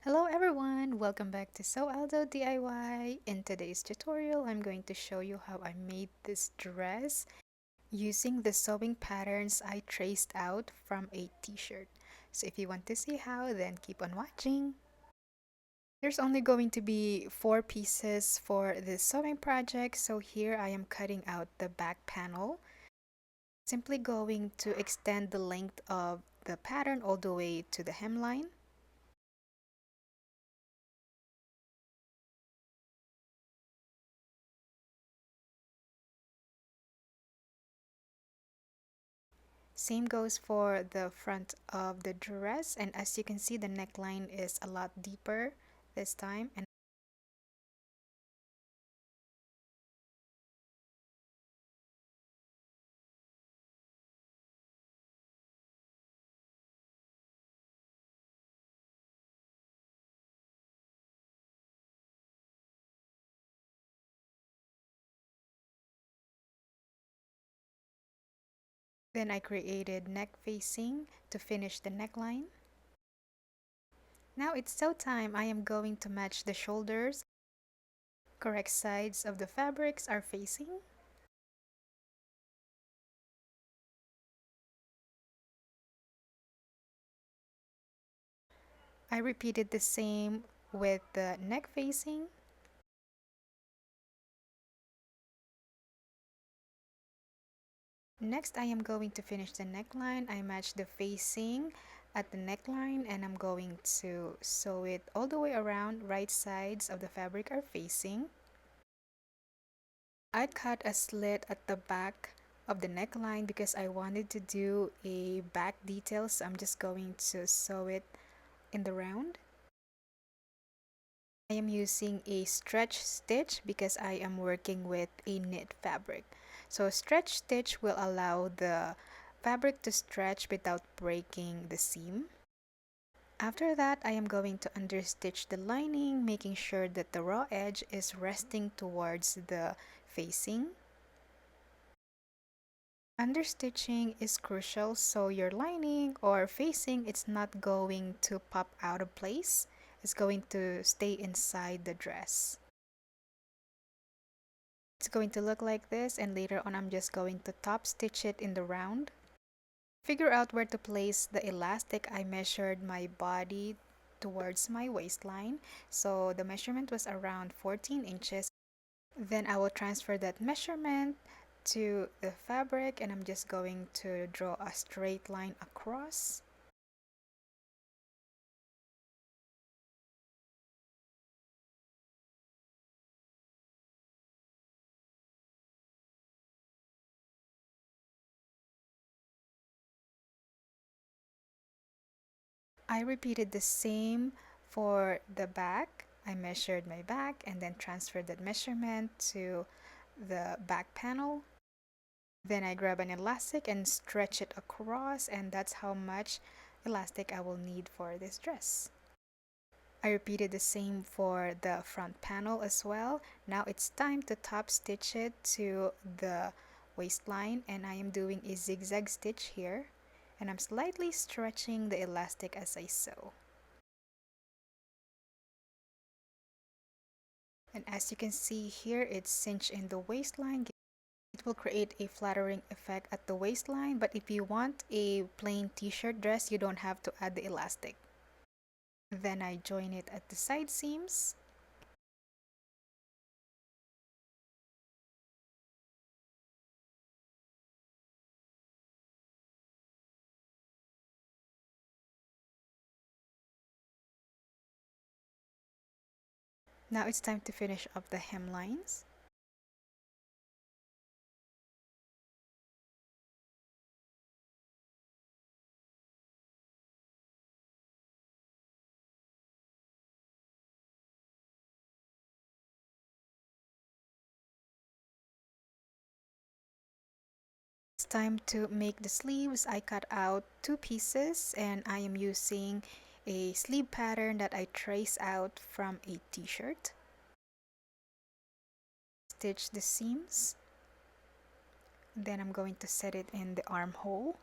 Hello everyone! Welcome back to So Aldo DIY. In today's tutorial, I'm going to show you how I made this dress using the sewing patterns I traced out from a t-shirt. So if you want to see how, then keep on watching. There's only going to be 4 pieces for this sewing project, so here I am cutting out the back panel. Simply going to extend the length of the pattern all the way to the hemline. Same goes for the front of the dress, and as you can see, the neckline is a lot deeper this time. And then I created neck facing to finish the neckline. Now it's sew time. I am going to match the shoulders. Correct sides of the fabrics are facing. I repeated the same with the neck facing. Next, I am going to finish the neckline. I match the facing at the neckline and I'm going to sew it all the way around. Right sides of the fabric are facing. I cut a slit at the back of the neckline because I wanted to do a back detail, so I'm just going to sew it in the round. I am using a stretch stitch because I am working with a knit fabric. So stretch stitch will allow the fabric to stretch without breaking the seam. After that, I am going to understitch the lining, making sure that the raw edge is resting towards the facing. Understitching is crucial so your lining or facing it's not going to pop out of place. It's going to stay inside the dress. It's going to look like this, and later on I'm just going to top stitch it in the round. Figure out where to place the elastic. I measured my body towards my waistline, so the measurement was around 14 inches. Then I will transfer that measurement to the fabric and I'm just going to draw a straight line across. I repeated the same for the back. I measured my back and then transferred that measurement to the back panel. Then I grab an elastic and stretch it across, and that's how much elastic I will need for this dress. I repeated the same for the front panel as well. Now it's time to top stitch it to the waistline, and I am doing a zigzag stitch here, and I'm slightly stretching the elastic as I sew. And as you can see here, it's cinched in the waistline. It will create a flattering effect at the waistline, but if you want a plain t-shirt dress, you don't have to add the elastic. Then I join it at the side seams. Now it's time to finish up the hemlines. It's time to make the sleeves. I cut out 2 pieces and I am using a sleeve pattern that I trace out from a t-shirt. Stitch the seams. Then I'm going to set it in the armhole.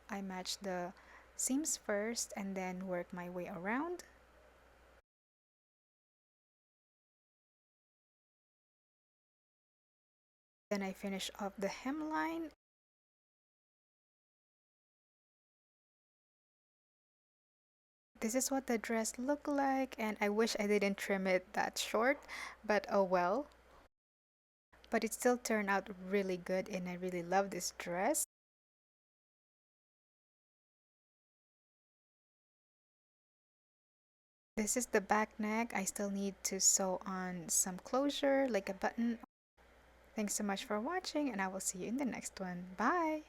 I match the seams first and then work my way around. Then I finish off the hemline. This is what the dress looked like, and I wish I didn't trim it that short, but oh well. But it still turned out really good, and I really love this dress. This is the back neck. I still need to sew on some closure, like a button. Thanks so much for watching, and I will see you in the next one. Bye!